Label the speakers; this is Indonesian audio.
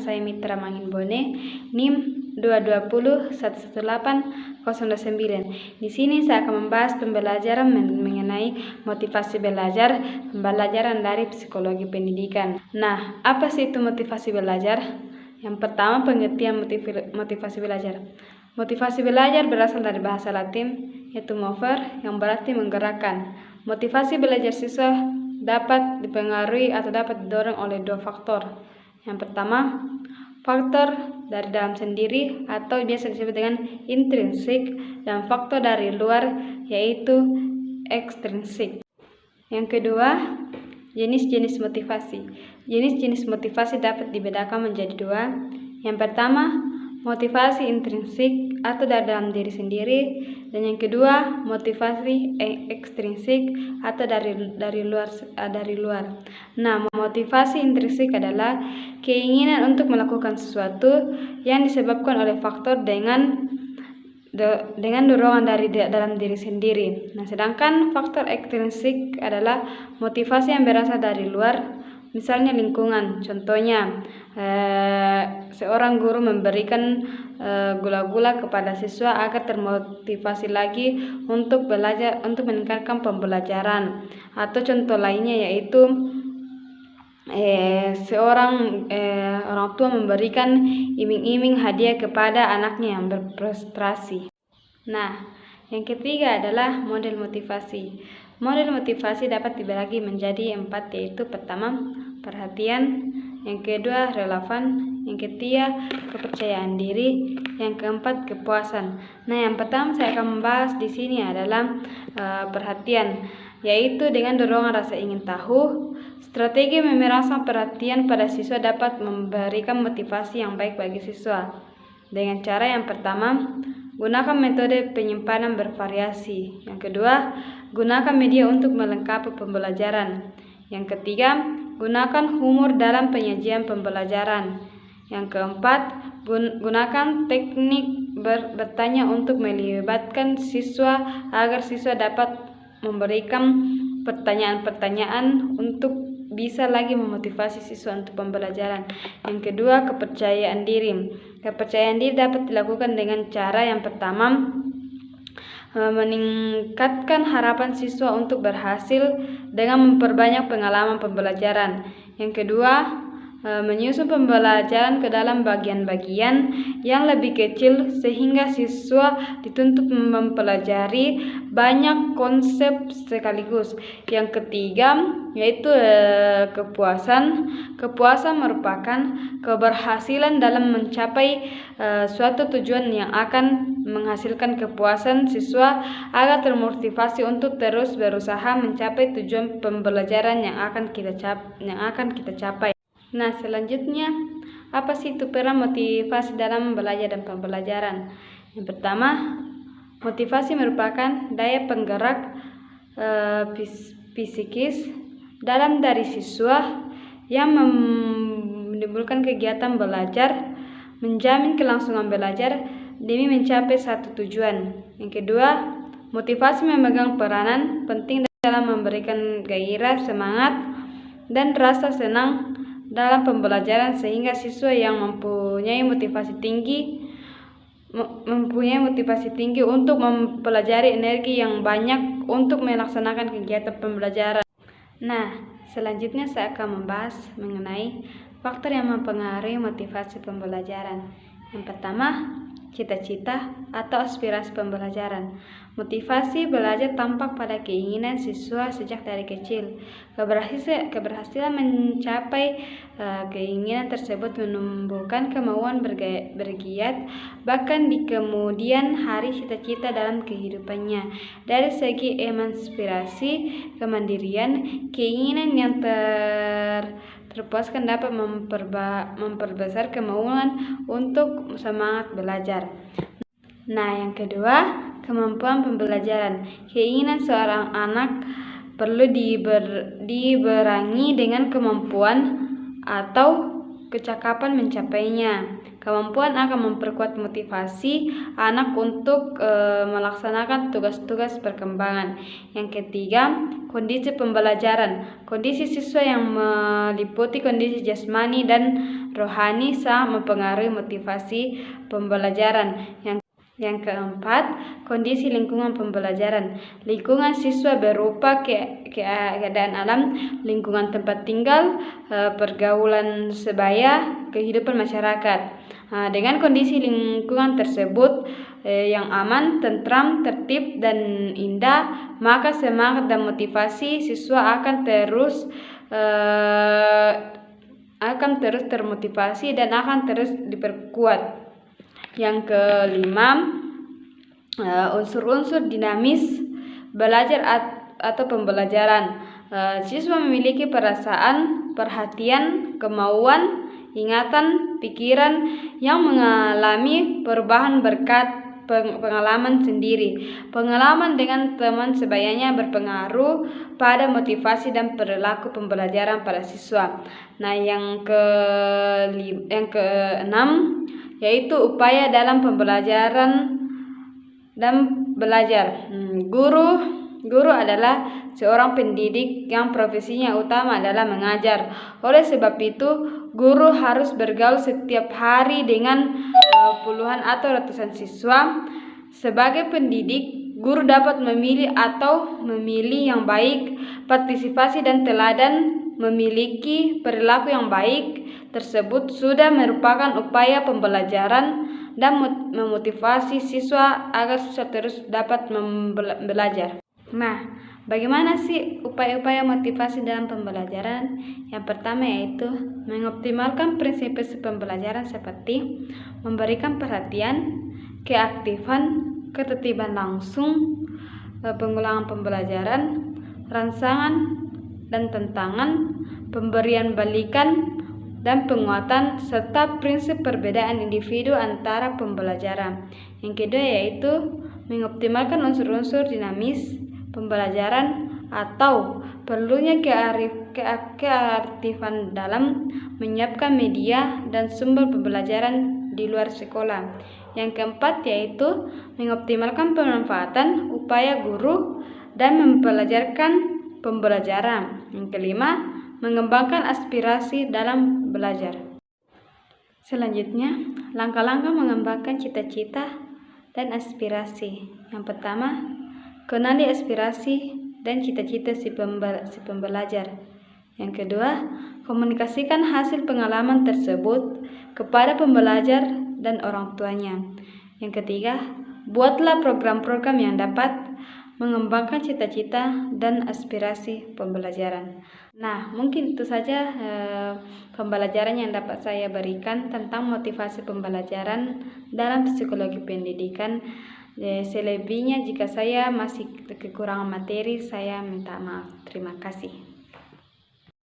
Speaker 1: saya Mitra Manginbone, NIM 220118029. Di sini saya akan membahas pembelajaran mengenai motivasi belajar, pembelajaran dari psikologi pendidikan. Nah, apa sih itu motivasi belajar? Yang pertama, pengertian motivasi belajar. Motivasi belajar berasal dari bahasa Latin, yaitu mover, yang berarti menggerakkan. Motivasi belajar siswa dapat dipengaruhi atau dapat didorong oleh dua faktor. Yang pertama, faktor dari dalam sendiri atau biasa disebut dengan intrinsik, dan faktor dari luar yaitu ekstrinsik. Yang kedua, jenis-jenis motivasi. Jenis-jenis motivasi dapat dibedakan menjadi dua. Yang pertama, motivasi intrinsik atau dari dalam diri sendiri, dan yang kedua, motivasi ekstrinsik atau dari luar. Nah, motivasi intrinsik adalah keinginan untuk melakukan sesuatu yang disebabkan oleh faktor dengan dorongan dari dalam diri sendiri. Nah, sedangkan faktor ekstrinsik adalah motivasi yang berasal dari luar, misalnya lingkungan. Contohnya, seorang guru memberikan gula-gula kepada siswa agar termotivasi lagi untuk belajar, untuk meningkatkan pembelajaran. Atau contoh lainnya yaitu orang tua memberikan iming-iming hadiah kepada anaknya yang berprestasi. Nah, yang ketiga adalah model motivasi. Model motivasi dapat dibagi menjadi 4, yaitu pertama, perhatian, yang kedua, relevan, yang ketiga, kepercayaan diri, yang keempat, kepuasan. Nah, yang pertama saya akan membahas di sini adalah perhatian, yaitu dengan dorongan rasa ingin tahu. Strategi merangsang perhatian pada siswa dapat memberikan motivasi yang baik bagi siswa. Dengan cara yang pertama, gunakan metode penyimpanan bervariasi. Yang kedua, gunakan media untuk melengkapi pembelajaran. Yang ketiga, gunakan humor dalam penyajian pembelajaran. Yang keempat, gunakan teknik bertanya untuk melibatkan siswa agar siswa dapat memberikan pertanyaan-pertanyaan untuk bisa lagi memotivasi siswa untuk pembelajaran. Yang kedua, kepercayaan diri. Kepercayaan diri dapat dilakukan dengan cara yang pertama, meningkatkan harapan siswa untuk berhasil dengan memperbanyak pengalaman pembelajaran. Yang kedua, menyusun pembelajaran ke dalam bagian-bagian yang lebih kecil sehingga siswa dituntut mempelajari banyak konsep sekaligus. Yang ketiga yaitu kepuasan. Kepuasan merupakan keberhasilan dalam mencapai suatu tujuan yang akan menghasilkan kepuasan siswa agar termotivasi untuk terus berusaha mencapai tujuan pembelajaran yang akan kita capai. Nah, selanjutnya, apa sih itu peran motivasi dalam belajar dan pembelajaran? Yang pertama, motivasi merupakan daya penggerak psikis dalam dari siswa yang menimbulkan kegiatan belajar, menjamin kelangsungan belajar demi mencapai satu tujuan. Yang kedua, motivasi memegang peranan penting dalam memberikan gairah, semangat, dan rasa senang dalam pembelajaran sehingga siswa yang mempunyai motivasi tinggi untuk mempelajari energi yang banyak untuk melaksanakan kegiatan pembelajaran. Nah, selanjutnya saya akan membahas mengenai faktor yang mempengaruhi motivasi pembelajaran. Yang pertama, cita-cita atau aspirasi pembelajaran. Motivasi belajar tampak pada keinginan siswa sejak dari kecil. Keberhasilan mencapai keinginan tersebut menumbuhkan kemauan bergiat bahkan di kemudian hari cita-cita dalam kehidupannya. Dari segi emansipasi, kemandirian, keinginan yang terpuaskan dapat memperbesar kemauan untuk semangat belajar. Nah, yang kedua, kemampuan pembelajaran. Keinginan seorang anak perlu dibarengi dengan kemampuan atau kecakapan mencapainya. Kemampuan akan memperkuat motivasi anak untuk melaksanakan tugas-tugas perkembangan. Yang ketiga, kondisi pembelajaran. Kondisi siswa yang meliputi kondisi jasmani dan rohani sangat mempengaruhi motivasi pembelajaran. Yang keempat, kondisi lingkungan pembelajaran. Lingkungan siswa berupa keadaan alam, lingkungan tempat tinggal, pergaulan sebaya, kehidupan masyarakat. Dengan kondisi lingkungan tersebut yang aman, tentram, tertib, dan indah, maka semangat dan motivasi siswa akan terus termotivasi dan akan terus diperkuat. Yang kelima, unsur-unsur dinamis belajar atau pembelajaran. Siswa memiliki perasaan, perhatian, kemauan, ingatan, pikiran yang mengalami perubahan berkat pengalaman sendiri. Pengalaman dengan teman sebayanya berpengaruh pada motivasi dan perilaku pembelajaran pada siswa. Nah, yang keenam yaitu upaya dalam pembelajaran dan belajar. Guru adalah seorang pendidik yang profesinya utama adalah mengajar. Oleh sebab itu, guru harus bergaul setiap hari dengan puluhan atau ratusan siswa. Sebagai pendidik, guru dapat memilih yang baik, partisipasi dan teladan memiliki perilaku yang baik tersebut sudah merupakan upaya pembelajaran dan memotivasi siswa agar siswa terus dapat belajar. Nah, bagaimana sih upaya-upaya motivasi dalam pembelajaran? Yang pertama yaitu mengoptimalkan prinsip-prinsip pembelajaran seperti memberikan perhatian, keaktifan, ketertiban langsung, pengulangan pembelajaran, rangsangan dan tantangan, pemberian balikan, dan penguatan, serta prinsip perbedaan individu antara pembelajaran. Yang kedua yaitu mengoptimalkan unsur-unsur dinamis pembelajaran atau perlunya kearifan dalam menyiapkan media dan sumber pembelajaran di luar sekolah. Yang keempat yaitu mengoptimalkan pemanfaatan upaya guru dan mempelajarkan pembelajaran. Yang kelima, mengembangkan aspirasi dalam belajar. Selanjutnya, langkah-langkah mengembangkan cita-cita dan aspirasi. Yang pertama, kenali aspirasi dan cita-cita si pembelajar. Yang kedua, komunikasikan hasil pengalaman tersebut kepada pembelajar dan orang tuanya. Yang ketiga, buatlah program-program yang dapat mengembangkan cita-cita dan aspirasi pembelajaran. Nah, mungkin itu saja pembelajaran yang dapat saya berikan tentang motivasi pembelajaran dalam psikologi pendidikan. Selebihnya jika saya masih kekurangan materi, saya minta maaf. Terima kasih.